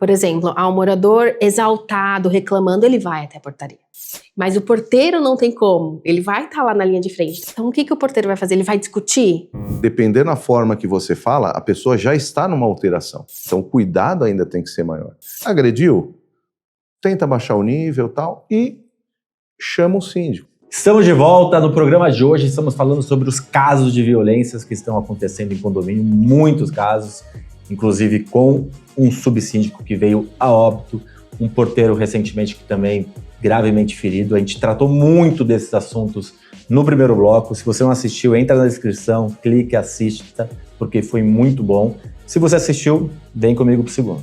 Por exemplo, um morador exaltado, reclamando, ele vai até a portaria. Mas o porteiro não tem como, ele vai estar lá na linha de frente. Então o que o porteiro vai fazer? Ele vai discutir? Dependendo da forma que você fala, a pessoa já está numa alteração. Então o cuidado ainda tem que ser maior. Agrediu? Tenta baixar o nível e tal e chama o síndico. Estamos de volta. No programa de hoje estamos falando sobre os casos de violências que estão acontecendo em condomínio, muitos casos, inclusive com um subsíndico que veio a óbito, um porteiro recentemente que também gravemente ferido. A gente tratou muito desses assuntos no primeiro bloco. Se você não assistiu, entra na descrição, clique, assista, porque foi muito bom. Se você assistiu, vem comigo pro segundo.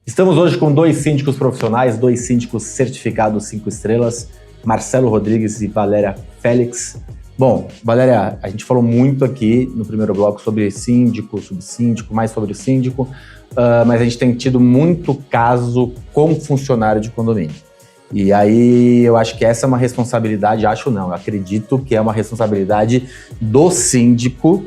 Estamos hoje com dois síndicos profissionais, dois síndicos certificados 5 estrelas, Marcelo Rodrigues e Valéria Félix. Bom, Valéria, a gente falou muito aqui no primeiro bloco sobre síndico, subsíndico, mais sobre o síndico, mas a gente tem tido muito caso com funcionário de condomínio. E aí eu acho que essa é uma responsabilidade, eu acredito que é uma responsabilidade do síndico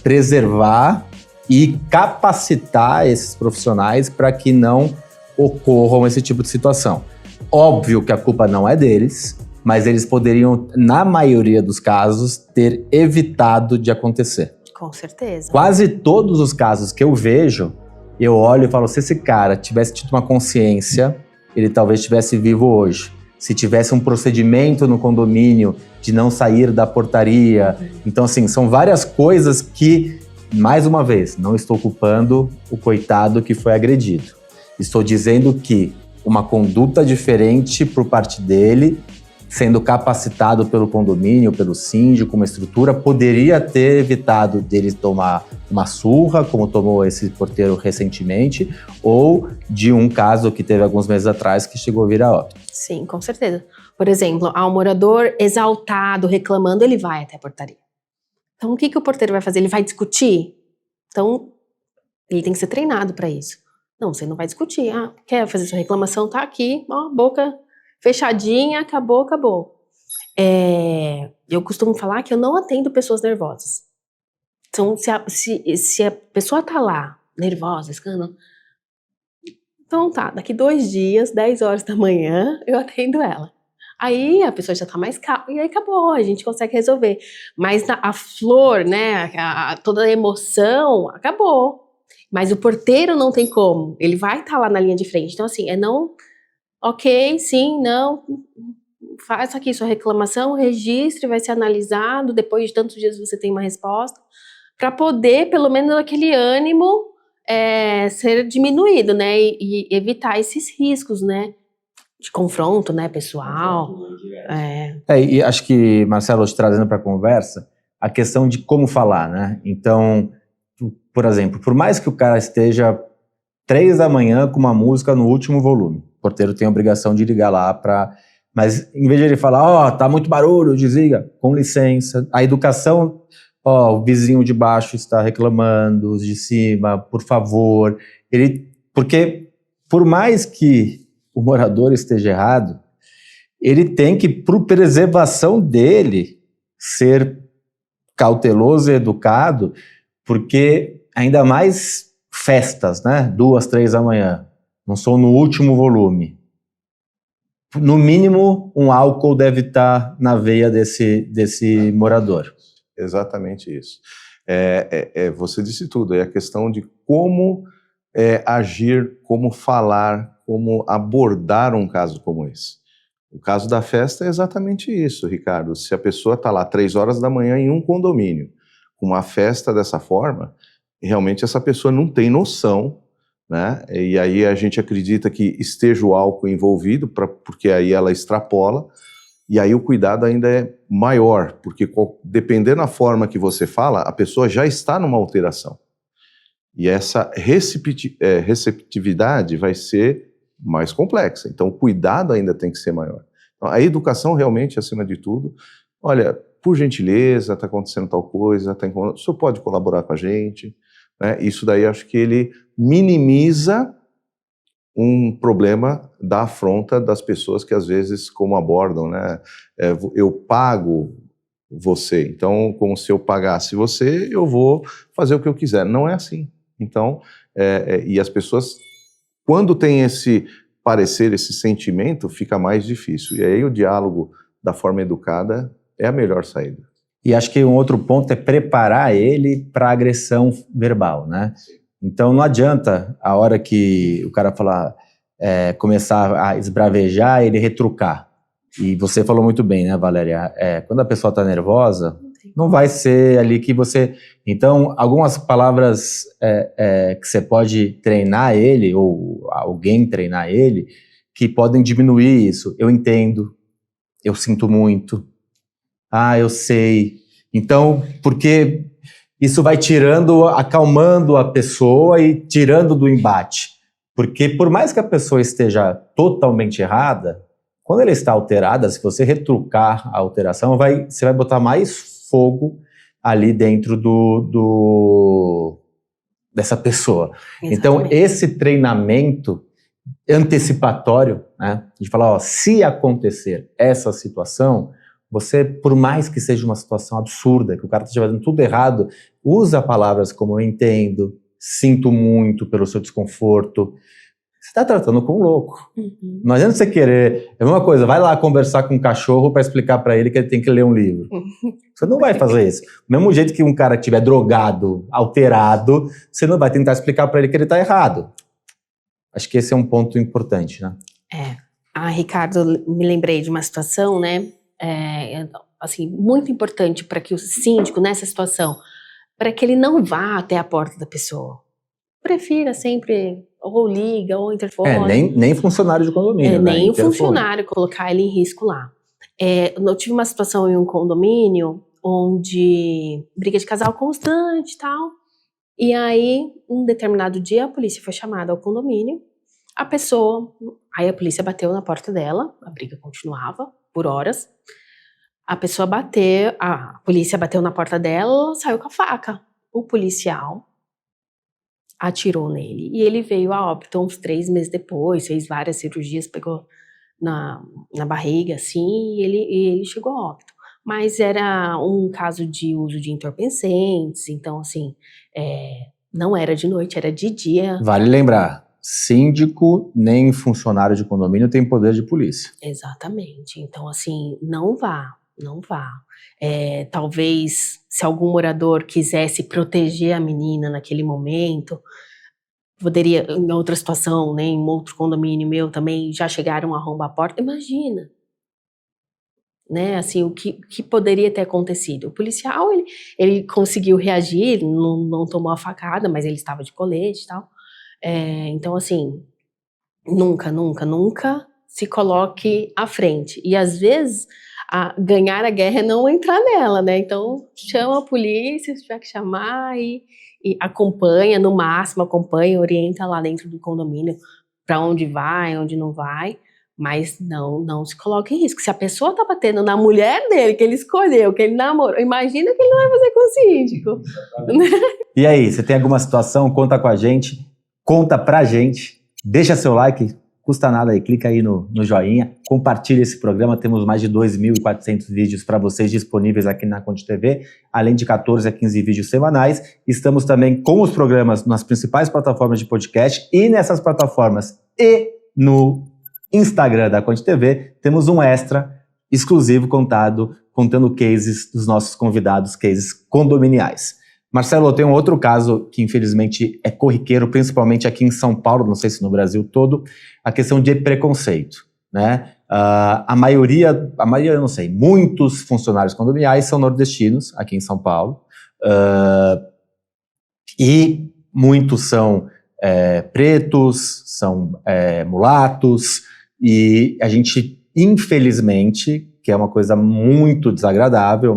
preservar e capacitar esses profissionais para que não ocorram esse tipo de situação. Óbvio que a culpa não é deles, mas eles poderiam, na maioria dos casos, ter evitado de acontecer. Com certeza. Quase todos os casos que eu vejo, eu olho e falo, se esse cara tivesse tido uma consciência, ele talvez estivesse vivo hoje. Se tivesse um procedimento no condomínio de não sair da portaria. Então, assim, são várias coisas que, mais uma vez, não estou culpando o coitado que foi agredido. Estou dizendo que uma conduta diferente por parte dele, sendo capacitado pelo condomínio, pelo síndico, uma estrutura, poderia ter evitado dele tomar uma surra, como tomou esse porteiro recentemente, ou de um caso que teve alguns meses atrás que chegou a vir a óbito. Sim, com certeza. Por exemplo, um morador exaltado, reclamando, ele vai até a portaria. Então, o que o porteiro vai fazer? Ele vai discutir? Então, ele tem que ser treinado para isso. Não, você não vai discutir. Quer fazer sua reclamação? Tá aqui, ó, boca fechadinha, acabou. Eu costumo falar que eu não atendo pessoas nervosas. Então, se a pessoa tá lá, nervosa, escândalo, então tá, daqui 2 dias, 10 horas da manhã, eu atendo ela. Aí a pessoa já tá mais calma, e aí acabou, a gente consegue resolver. Mas a flor, né, toda a emoção, acabou. Mas o porteiro não tem como, ele vai estar lá na linha de frente. Então assim, ok, sim, não, faça aqui sua reclamação, registre, vai ser analisado, depois de tantos dias você tem uma resposta, para poder, pelo menos, aquele ânimo ser diminuído, né, e evitar esses riscos, né, de confronto, né, pessoal. E acho que, Marcelo, te trazendo para a conversa, a questão de como falar, né? Então, por exemplo, por mais que o cara esteja 3 da manhã com uma música no último volume, o porteiro tem a obrigação de ligar lá para... Mas em vez de ele falar, tá muito barulho, desliga, com licença. A educação, o vizinho de baixo está reclamando, os de cima, por favor. Porque por mais que o morador esteja errado, ele tem que, por preservação dele, ser cauteloso e educado, porque ainda mais festas, né? 2, 3 da manhã, não são no último volume. No mínimo, um álcool deve estar na veia desse morador. Exatamente isso. Você disse tudo, é a questão de como agir, como falar, como abordar um caso como esse. O caso da festa é exatamente isso, Ricardo. Se a pessoa está lá 3 horas da manhã em um condomínio, com uma festa dessa forma, realmente essa pessoa não tem noção, né? E aí a gente acredita que esteja o álcool envolvido, porque aí ela extrapola, e aí o cuidado ainda é maior, porque dependendo da forma que você fala, a pessoa já está numa alteração. E essa receptividade vai ser mais complexa. Então, o cuidado ainda tem que ser maior. Então, a educação realmente, acima de tudo, olha, por gentileza, está acontecendo tal coisa, o senhor pode colaborar com a gente? Né? Isso daí acho que ele minimiza um problema da afronta das pessoas que às vezes como abordam, né? Eu pago você, então como se eu pagasse você, eu vou fazer o que eu quiser. Não é assim. Então, e as pessoas, quando tem esse parecer, esse sentimento, fica mais difícil. E aí o diálogo da forma educada é a melhor saída. E acho que um outro ponto é preparar ele para agressão verbal, né? Então não adianta a hora que o cara falar, começar a esbravejar, ele retrucar. E você falou muito bem, né, Valéria? Quando a pessoa está nervosa, não vai ser ali que você... Então, algumas palavras que você pode treinar ele, ou alguém treinar ele, que podem diminuir isso. Eu entendo, eu sinto muito, eu sei. Então, porque isso vai acalmando a pessoa e tirando do embate. Porque por mais que a pessoa esteja totalmente errada, quando ela está alterada, se você retrucar a alteração, você vai botar mais fogo ali dentro dessa pessoa. Exatamente. Então, esse treinamento antecipatório, né, de falar, se acontecer essa situação, você, por mais que seja uma situação absurda, que o cara esteja fazendo tudo errado, usa palavras como eu entendo, sinto muito pelo seu desconforto. Você está tratando com um louco. Uhum. Não adianta você querer... É a mesma coisa, vai lá conversar com um cachorro para explicar para ele que ele tem que ler um livro. Você não vai fazer isso. Do mesmo jeito que um cara que estiver drogado, alterado, você não vai tentar explicar para ele que ele está errado. Acho que esse é um ponto importante, né? Ricardo, me lembrei de uma situação, né? Assim, muito importante para que o síndico, nessa situação, para que ele não vá até a porta da pessoa. Prefira sempre, ou liga, ou interfone. Nem funcionário de condomínio, né? Nem o funcionário, colocar ele em risco lá. Eu tive uma situação em um condomínio, onde briga de casal constante e tal, e aí, um determinado dia, a polícia foi chamada ao condomínio, aí a polícia bateu na porta dela, a briga continuava por horas, a polícia bateu na porta dela, saiu com a faca. O policial atirou nele e ele veio a óbito uns 3 meses depois, fez várias cirurgias, pegou na barriga, assim, e ele chegou a óbito. Mas era um caso de uso de entorpecentes, então, assim, não era de noite, era de dia. Vale lembrar, síndico nem funcionário de condomínio tem poder de polícia. Exatamente, então, assim, não vá. Talvez, se algum morador quisesse proteger a menina naquele momento, poderia, em outra situação, né, em outro condomínio meu também, já chegaram a arrombar a porta, imagina, né, assim, o que poderia ter acontecido. O policial, ele conseguiu reagir, não tomou a facada, mas ele estava de colete e tal, então, assim, nunca se coloque à frente, e às vezes ganhar a guerra é não entrar nela, né? Então chama a polícia se tiver que chamar e acompanha, no máximo acompanha, orienta lá dentro do condomínio para onde vai, onde não vai, mas não se coloque em risco. Se a pessoa tá batendo na mulher dele, que ele escolheu, que ele namorou, imagina que ele não vai fazer com o síndico. E aí, você tem alguma situação? Conta com a gente, conta pra gente, deixa seu like, custa nada aí, clica aí no joinha, compartilha esse programa, temos mais de 2.400 vídeos para vocês disponíveis aqui na Conde TV, além de 14 a 15 vídeos semanais. Estamos também com os programas nas principais plataformas de podcast e nessas plataformas e no Instagram da Conde TV, temos um extra exclusivo contando cases dos nossos convidados, cases condominiais. Marcelo, tem um outro caso que infelizmente é corriqueiro, principalmente aqui em São Paulo, não sei se no Brasil todo, a questão de preconceito, né? A maioria eu não sei, muitos funcionários condominiais são nordestinos aqui em São Paulo, e muitos são pretos, são mulatos, e a gente, infelizmente, que é uma coisa muito desagradável,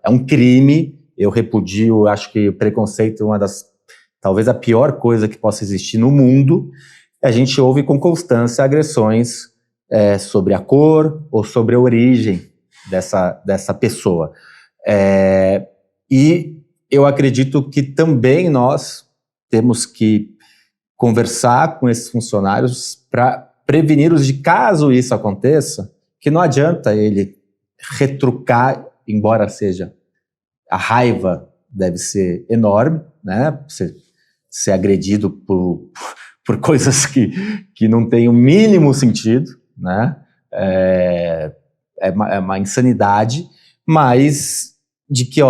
é um crime. Eu repudio, acho que o preconceito é talvez a pior coisa que possa existir no mundo. A gente ouve com constância agressões sobre a cor ou sobre a origem dessa pessoa. E eu acredito que também nós temos que conversar com esses funcionários para preveni-los de caso isso aconteça, que não adianta ele retrucar, embora seja a raiva deve ser enorme, né? Você ser agredido por coisas que não têm o mínimo sentido, né? É uma insanidade, mas de que,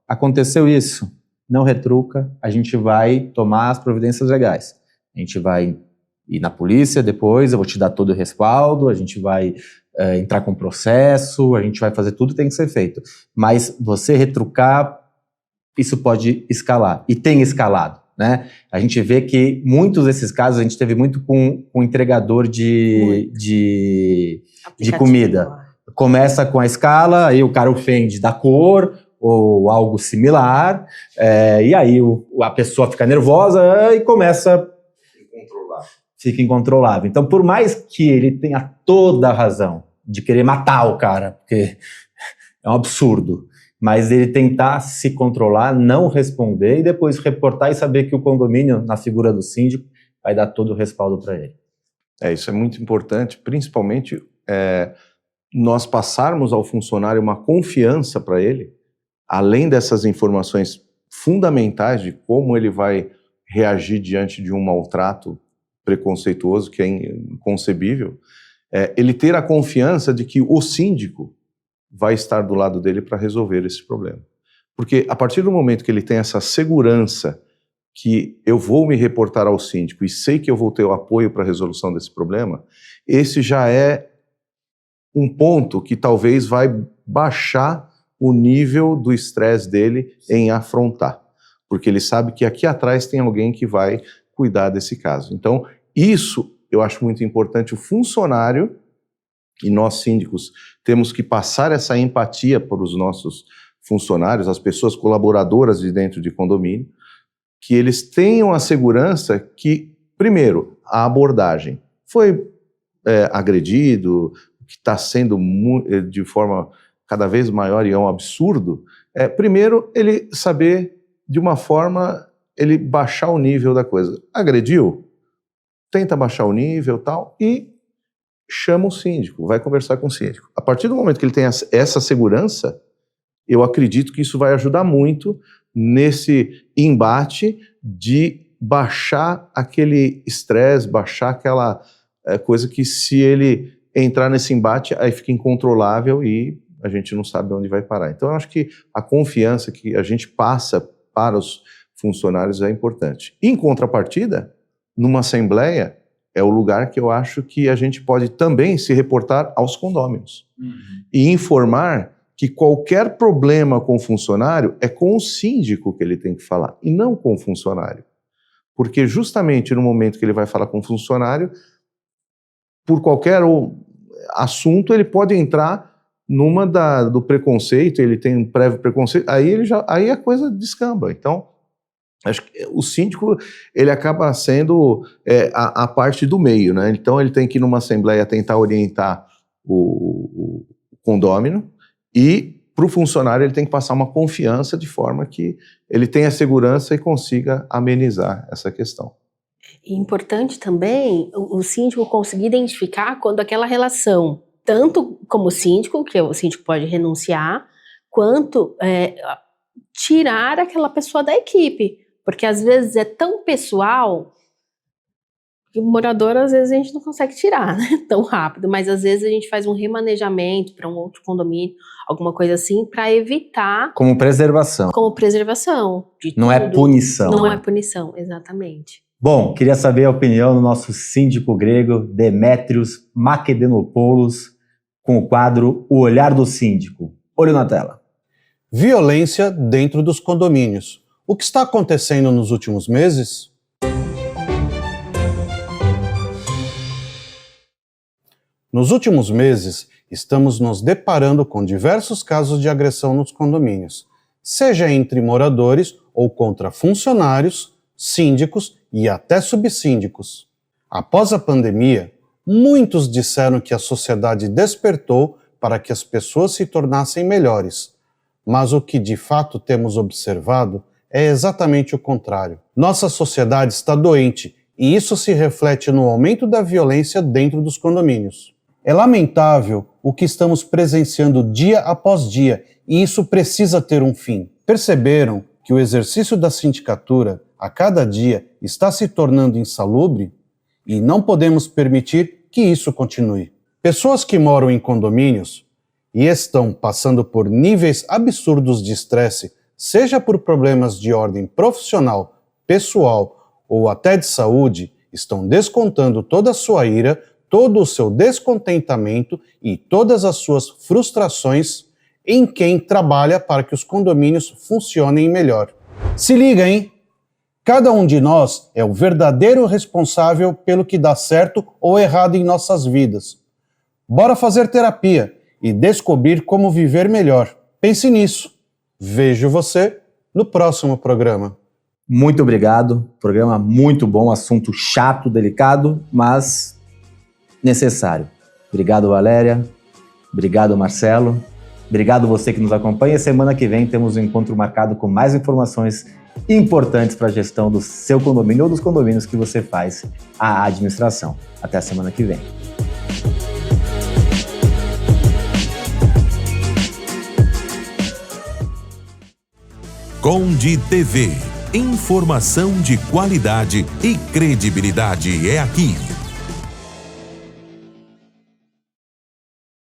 aconteceu isso, não retruca, a gente vai tomar as providências legais. A gente vai ir na polícia depois, eu vou te dar todo o respaldo, a gente vai entrar com processo, a gente vai fazer tudo que tem que ser feito. Mas você retrucar, isso pode escalar, e tem escalado, né? A gente vê que muitos desses casos, a gente teve muito com entregador de comida. Começa com a escala, aí o cara ofende da cor, ou algo similar, e aí a pessoa fica nervosa e começa... Fica incontrolável. Então, por mais que ele tenha toda a razão de querer matar o cara, porque é um absurdo, mas ele tentar se controlar, não responder e depois reportar e saber que o condomínio, na figura do síndico, vai dar todo o respaldo para ele. Isso é muito importante, principalmente nós passarmos ao funcionário uma confiança para ele, além dessas informações fundamentais de como ele vai reagir diante de um maltrato preconceituoso, que é inconcebível, ele ter a confiança de que o síndico vai estar do lado dele para resolver esse problema. Porque a partir do momento que ele tem essa segurança que eu vou me reportar ao síndico e sei que eu vou ter o apoio para a resolução desse problema, esse já é um ponto que talvez vai baixar o nível do estresse dele em afrontar. Porque ele sabe que aqui atrás tem alguém que vai cuidar desse caso. Então, isso eu acho muito importante, o funcionário, e nós síndicos temos que passar essa empatia para os nossos funcionários, as pessoas colaboradoras de dentro de condomínio, que eles tenham a segurança que, primeiro, a abordagem foi agredido, que está sendo de forma cada vez maior e é um absurdo, primeiro ele saber de uma forma, ele baixar o nível da coisa. Agrediu? Tenta baixar o nível tal, e chama o síndico, vai conversar com o síndico. A partir do momento que ele tem essa segurança, eu acredito que isso vai ajudar muito nesse embate de baixar aquele estresse, baixar aquela coisa que se ele entrar nesse embate, aí fica incontrolável e a gente não sabe onde vai parar. Então eu acho que a confiança que a gente passa para os funcionários é importante. Em contrapartida, numa assembleia, é o lugar que eu acho que a gente pode também se reportar aos condôminos. E informar que qualquer problema com o funcionário é com o síndico que ele tem que falar, e não com o funcionário. Porque justamente no momento que ele vai falar com o funcionário, por qualquer assunto, ele pode entrar numa do preconceito, ele tem um prévio preconceito, aí a coisa descamba. Então, acho que o síndico, ele acaba sendo a parte do meio, né? Então ele tem que ir numa assembleia tentar orientar o condômino, e para o funcionário ele tem que passar uma confiança de forma que ele tenha segurança e consiga amenizar essa questão. É importante também o síndico conseguir identificar quando aquela relação, tanto como síndico, que o síndico pode renunciar, quanto tirar aquela pessoa da equipe. Porque às vezes é tão pessoal que o morador, às vezes, a gente não consegue tirar, né, tão rápido, mas às vezes a gente faz um remanejamento para um outro condomínio, alguma coisa assim, para evitar... Como preservação. Como preservação. De não tudo. É punição. Não né? é punição, exatamente. Bom, queria saber a opinião do nosso síndico grego, Demétrios Makedenopoulos, com o quadro O Olhar do Síndico. Olho na tela. Violência dentro dos condomínios. O que está acontecendo nos últimos meses? Nos últimos meses, estamos nos deparando com diversos casos de agressão nos condomínios, seja entre moradores ou contra funcionários, síndicos e até subsíndicos. Após a pandemia, muitos disseram que a sociedade despertou para que as pessoas se tornassem melhores. Mas o que de fato temos observado é exatamente o contrário. Nossa sociedade está doente e isso se reflete no aumento da violência dentro dos condomínios. É lamentável o que estamos presenciando dia após dia e isso precisa ter um fim. Perceberam que o exercício da sindicatura a cada dia está se tornando insalubre? E não podemos permitir que isso continue. Pessoas que moram em condomínios e estão passando por níveis absurdos de estresse, seja por problemas de ordem profissional, pessoal ou até de saúde, estão descontando toda a sua ira, todo o seu descontentamento e todas as suas frustrações em quem trabalha para que os condomínios funcionem melhor. Se liga, hein? Cada um de nós é o verdadeiro responsável pelo que dá certo ou errado em nossas vidas. Bora fazer terapia e descobrir como viver melhor. Pense nisso. Vejo você no próximo programa. Muito obrigado. Programa muito bom, assunto chato, delicado, mas necessário. Obrigado, Valéria. Obrigado, Marcelo. Obrigado você que nos acompanha. Semana que vem temos um encontro marcado com mais informações importantes para a gestão do seu condomínio ou dos condomínios que você faz a administração. Até a semana que vem. Conde TV. Informação de qualidade e credibilidade é aqui.